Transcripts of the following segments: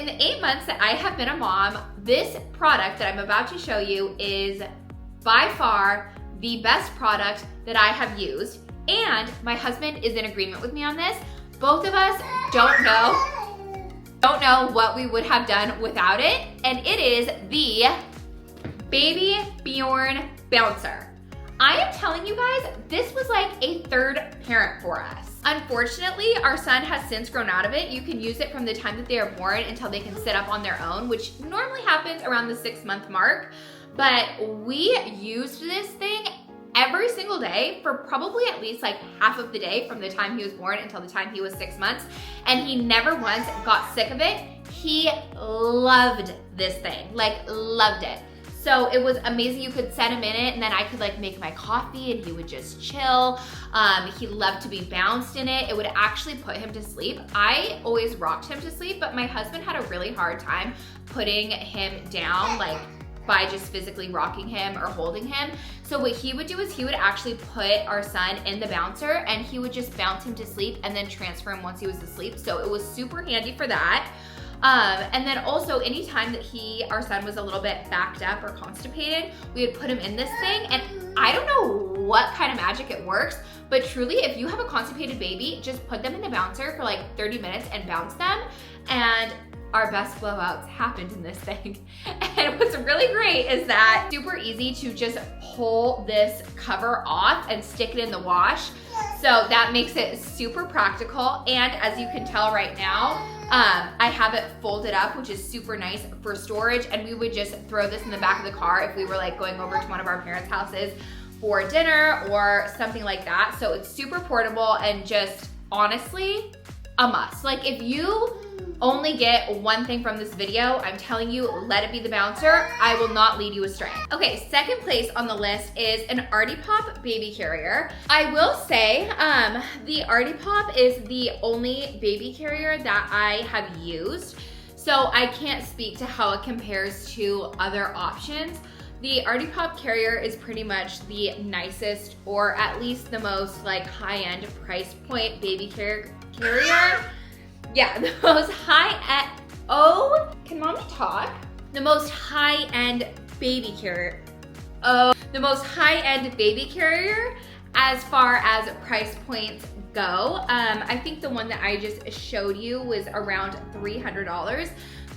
in the 8 months that I have been a mom, this product that I'm about to show you is by far the best product that I have used. And my husband is in agreement with me on this. Both of us don't know what we would have done without it. And it is the Baby Bjorn Bouncer. I am telling you guys, this was like a third parent for us. Unfortunately, our son has since grown out of it. You can use it from the time that they are born until they can sit up on their own, which normally happens around the 6-month mark. But we used this thing every single day for probably at least like half of the day from the time he was born until the time he was 6 months. And he never once got sick of it. He loved this thing, like loved it. So it was amazing. You could set him in it and then I could like make my coffee and he would just chill. He loved to be bounced in it. It would actually put him to sleep. I always rocked him to sleep, but my husband had a really hard time putting him down, like by just physically rocking him or holding him. So what he would do is he would actually put our son in the bouncer and he would just bounce him to sleep and then transfer him once he was asleep. So it was super handy for that. And then also anytime that our son was a little bit backed up or constipated, we would put him in this thing. And I don't know what kind of magic it works, but truly if you have a constipated baby, just put them in the bouncer for like 30 minutes and bounce them. And our best blowouts happened in this thing. And what's really great is that it's super easy to just pull this cover off and stick it in the wash. So that makes it super practical. And as you can tell right now, I have it folded up, which is super nice for storage. And we would just throw this in the back of the car if we were like going over to one of our parents' houses for dinner or something like that. So it's super portable and just honestly a must. Like if you only get one thing from this video, I'm telling you, let it be the bouncer. I will not lead you astray. Okay, second place on the list is an Artie Pop baby carrier. I will say, the Artie Pop is the only baby carrier that I have used. So I can't speak to how it compares to other options. The Artie Pop carrier is pretty much the nicest, or at least the most like high-end price point baby carrier. Yeah, the most high-end, oh, can mommy talk? The most high-end baby carrier. Oh, the most high-end baby carrier as far as price points go. I think the one that I just showed you was around $300.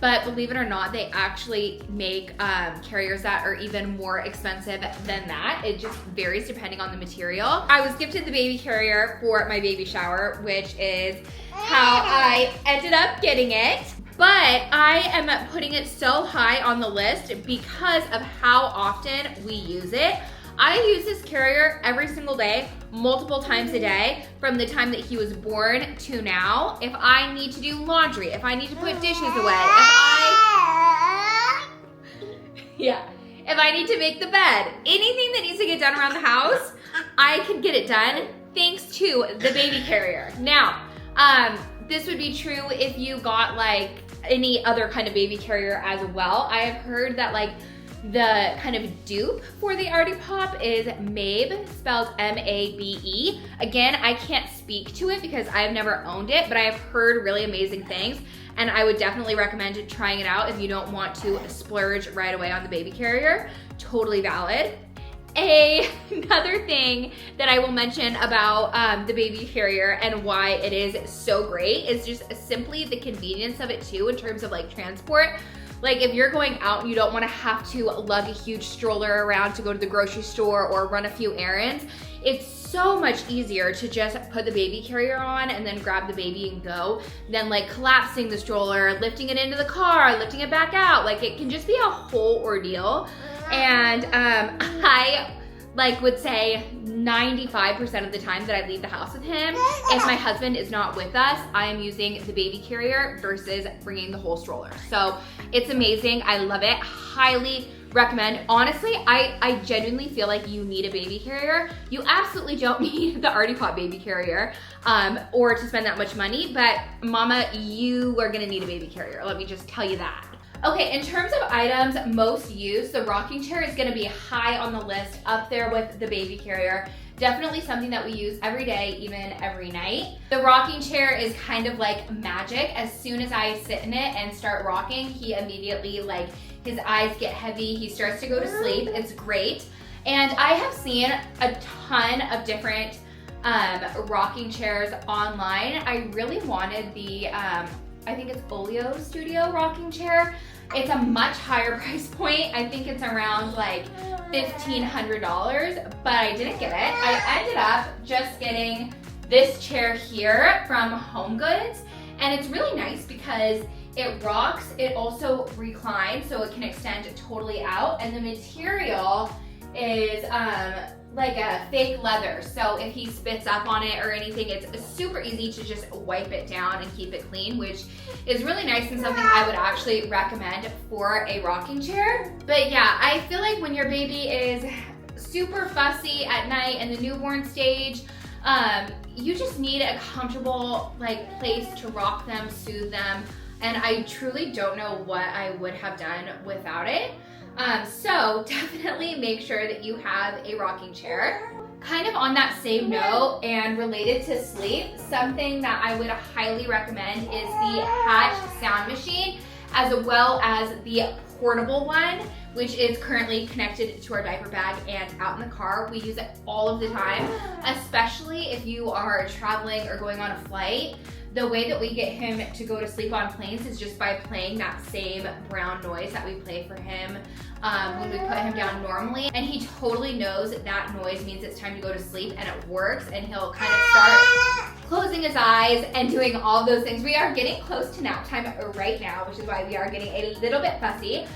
But believe it or not, they actually make carriers that are even more expensive than that. It just varies depending on the material. I was gifted the baby carrier for my baby shower, which is how I ended up getting it. But I am putting it so high on the list because of how often we use it. I use this carrier every single day, multiple times a day, from the time that he was born to now. If I need to do laundry, if I need to put dishes away, if I need to make the bed, anything that needs to get done around the house, I can get it done thanks to the baby carrier. Now, this would be true if you got like any other kind of baby carrier as well. I have heard that like the kind of dupe for the Artie Pop is Mabe, spelled M-A-B-E. Again, I can't speak to it because I've never owned it, but I have heard really amazing things, and I would definitely recommend trying it out if you don't want to splurge right away on the baby carrier. Totally valid. Another thing that I will mention about the baby carrier and why it is so great is just simply the convenience of it too in terms of like transport. Like if you're going out and you don't want to have to lug a huge stroller around to go to the grocery store or run a few errands, it's so much easier to just put the baby carrier on and then grab the baby and go than like collapsing the stroller, lifting it into the car, lifting it back out. Like it can just be a whole ordeal. And I like would say 95% of the time that I leave the house with him, if my husband is not with us, I am using the baby carrier versus bringing the whole stroller. So it's amazing. I love it. Highly recommend. Honestly, I genuinely feel like you need a baby carrier. You absolutely don't need the Artie Pop baby carrier or to spend that much money, but mama, you are gonna need a baby carrier. Let me just tell you that. Okay, in terms of items most used, the rocking chair is gonna be high on the list, up there with the baby carrier. Definitely something that we use every day, even every night. The rocking chair is kind of like magic. As soon as I sit in it and start rocking, he immediately, like, his eyes get heavy, he starts to go to sleep. It's great. And I have seen a ton of different rocking chairs online. I really wanted the, I think it's Olio Studio rocking chair. It's a much higher price point. I think it's around like $1,500, but I didn't get it. I ended up just getting this chair here from HomeGoods, and it's really nice because it rocks, it also reclines, so it can extend totally out, and the material is like a fake leather, so if he spits up on it or anything, it's super easy to just wipe it down and keep it clean, which is really nice and something I would actually recommend for a rocking chair. But yeah, I feel like when your baby is super fussy at night in the newborn stage, you just need a comfortable like place to rock them, soothe them, and I truly don't know what I would have done without it. So definitely make sure that you have a rocking chair. Kind of on that same note and related to sleep, something that I would highly recommend is the Hatch sound machine, as well as the portable one, which is currently connected to our diaper bag and out in the car. We use it all of the time, especially if you are traveling or going on a flight. The way that we get him to go to sleep on planes is just by playing that same brown noise that we play for him when we put him down normally. And he totally knows that noise means it's time to go to sleep, and it works, and he'll kind of start closing his eyes and doing all those things. We are getting close to nap time right now, which is why we are getting a little bit fussy.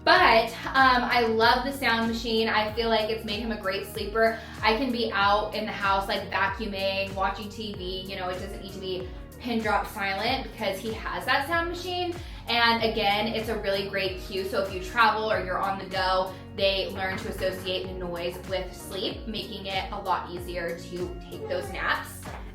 But I love the sound machine. I feel like it's made him a great sleeper. I can be out in the house like vacuuming, watching TV, you know, it doesn't need to be pin drop silent because he has that sound machine. And again, it's a really great cue. So if you travel or you're on the go, they learn to associate the noise with sleep, making it a lot easier to take those naps.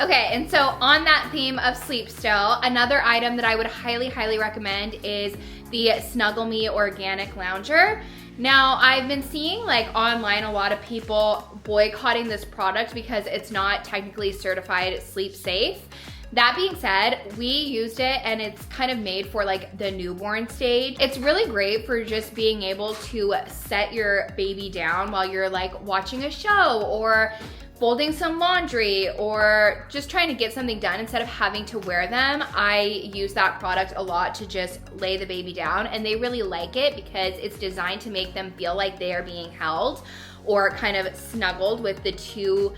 Okay, and so on that theme of sleep still, another item that I would highly, highly recommend is the Snuggle Me Organic Lounger. Now, I've been seeing like online a lot of people boycotting this product because it's not technically certified sleep safe. That being said, we used it and it's kind of made for like the newborn stage. It's really great for just being able to set your baby down while you're like watching a show or folding some laundry or just trying to get something done instead of having to wear them. I use that product a lot to just lay the baby down, and they really like it because it's designed to make them feel like they are being held or kind of snuggled with the two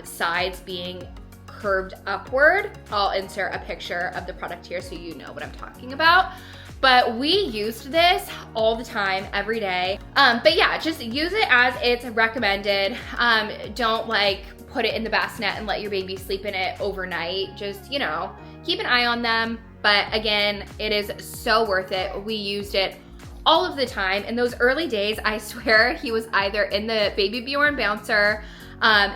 sides being curved upward. I'll insert a picture of the product here so you know what I'm talking about. But we used this all the time, every day. But yeah, just use it as it's recommended. Don't like put it in the bassinet and let your baby sleep in it overnight. Just, you know, keep an eye on them. But again, it is so worth it. We used it all of the time. In those early days, I swear he was either in the Baby Bjorn bouncer,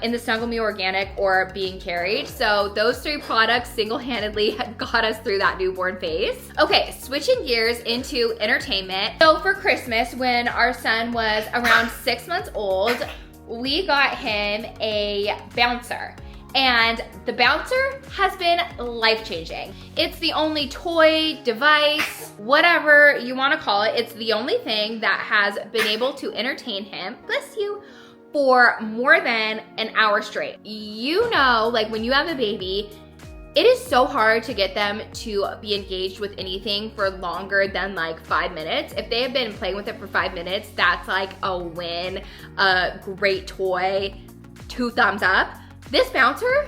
in the Snuggle Me Organic, or being carried. So those three products single-handedly got us through that newborn phase. Okay, switching gears into entertainment. So for Christmas, when our son was around 6 months old, we got him a bouncer. And the bouncer has been life-changing. It's the only toy, device, whatever you wanna call it, it's the only thing that has been able to entertain him, bless you, for more than an hour straight. You know, like when you have a baby, it is so hard to get them to be engaged with anything for longer than like 5 minutes. If they have been playing with it for 5 minutes, that's like a win, a great toy, 2 thumbs up. This bouncer,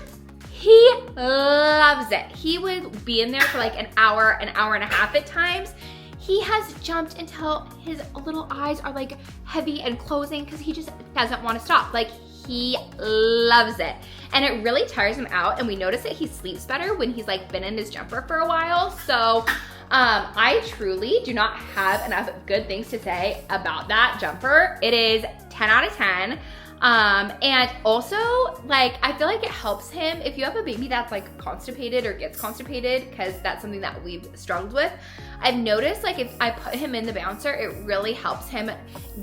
he loves it. He would be in there for like an hour and a half at times. He has jumped until his little eyes are like heavy and closing because he just doesn't want to stop. Like, he loves it. And it really tires him out, and we notice that he sleeps better when he's like been in his jumper for a while. So I truly do not have enough good things to say about that jumper. It is 10 out of 10. And also, like, I feel like it helps him if you have a baby that's like constipated or gets constipated, because that's something that we've struggled with. I've noticed, like, if I put him in the bouncer, it really helps him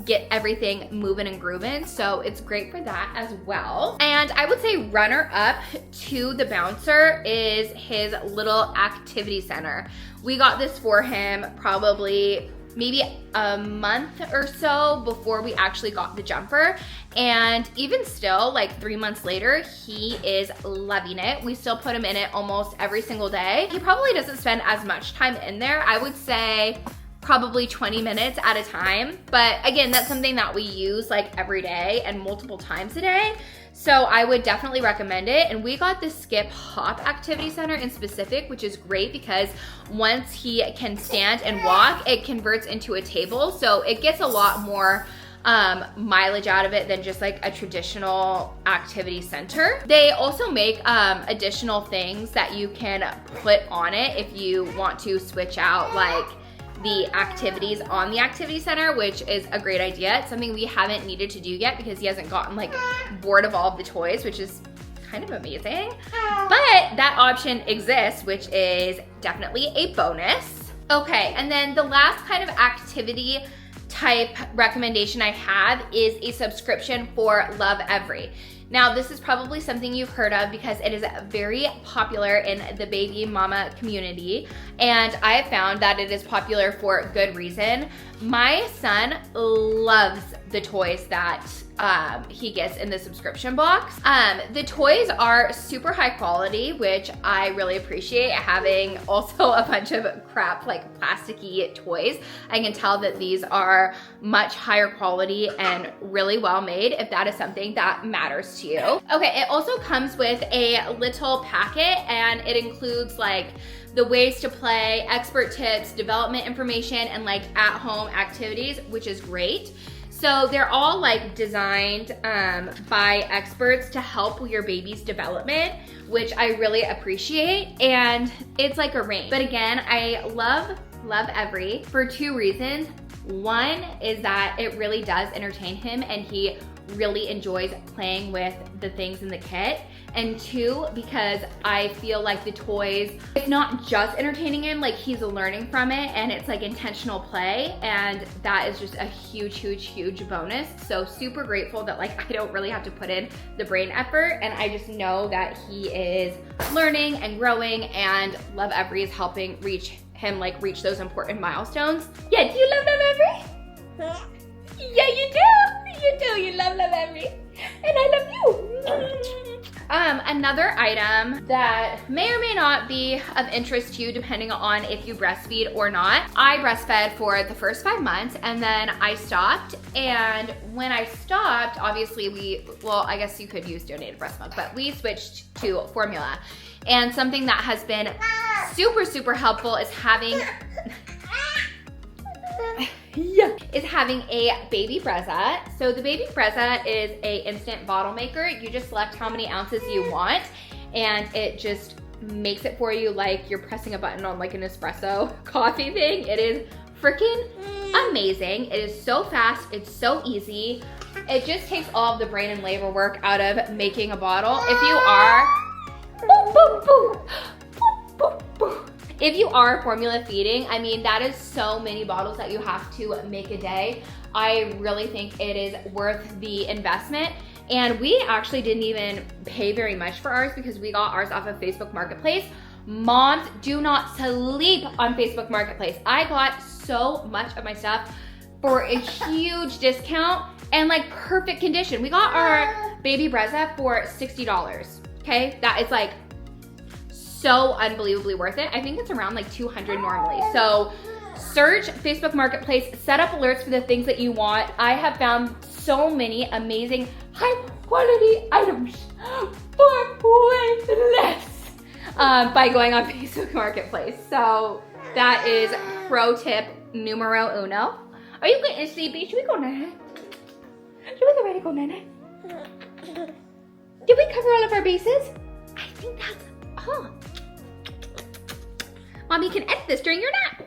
get everything moving and grooving. So it's great for that as well. And I would say runner up to the bouncer is his little activity center. We got this for him probably maybe a month or so before we actually got the jumper. And even still, like 3 months later, he is loving it. We still put him in it almost every single day. He probably doesn't spend as much time in there. I would say probably 20 minutes at a time. But again, that's something that we use like every day and multiple times a day. So I would definitely recommend it. And we got the Skip Hop Activity Center in specific, which is great because once he can stand and walk, it converts into a table. So it gets a lot more mileage out of it than just like a traditional activity center. They also make additional things that you can put on it if you want to switch out like the activities on the activity center, which is a great idea. It's something we haven't needed to do yet because he hasn't gotten like bored of all of the toys, which is kind of amazing. But that option exists, which is definitely a bonus. Okay, and then the last kind of activity type recommendation I have is a subscription for Lovevery. Now, this is probably something you've heard of because it is very popular in the baby mama community, and I have found that it is popular for good reason. My son loves the toys that he gets in the subscription box. The toys are super high quality, which I really appreciate, having also a bunch of crap like plasticky toys. I can tell that these are much higher quality and really well made if that is something that matters to you. Okay, it also comes with a little packet, and it includes like the ways to play, expert tips, development information, and like at-home activities, which is great. So they're all like designed by experts to help with your baby's development, which I really appreciate. And it's like a range. But again, I love Lovevery for two reasons. One is that it really does entertain him and he really enjoys playing with the things in the kit. And two, because I feel like the toys, it's not just entertaining him, like he's learning from it, and it's like intentional play, and that is just a huge, huge, huge bonus. So super grateful that like I don't really have to put in the brain effort, and I just know that he is learning and growing, and Lovevery is helping reach those important milestones. Yeah, do you love Lovevery? Yeah, you do. You do. You love Lovevery. And I love you. Another item that may or may not be of interest to you depending on if you breastfeed or not. I breastfed for the first 5 months and then I stopped. And when I stopped, obviously I guess you could use donated breast milk, but we switched to formula. And something that has been super, super helpful is having a Baby Brezza. So the Baby Brezza is a instant bottle maker. You just select how many ounces you want and it just makes it for you like you're pressing a button on like an espresso coffee thing. It is freaking amazing. It is so fast, it's so easy. It just takes all of the brain and labor work out of making a bottle. If you are, if you are formula feeding, I mean, that is so many bottles that you have to make a day. I really think it is worth the investment. And we actually didn't even pay very much for ours because we got ours off of Facebook Marketplace. Moms, do not sleep on Facebook Marketplace. I got so much of my stuff for a huge discount and like perfect condition. We got our Baby Brezza for $60, okay? That is like so unbelievably worth it. I think it's around like $200 normally. So search Facebook Marketplace, set up alerts for the things that you want. I have found so many amazing high quality items for way less by going on Facebook Marketplace. So that is pro tip numero uno. Are you getting sleepy? Should we go night? Should we get ready to go night? Did we cover all of our bases? I think that's all. Mommy can edit this during your nap.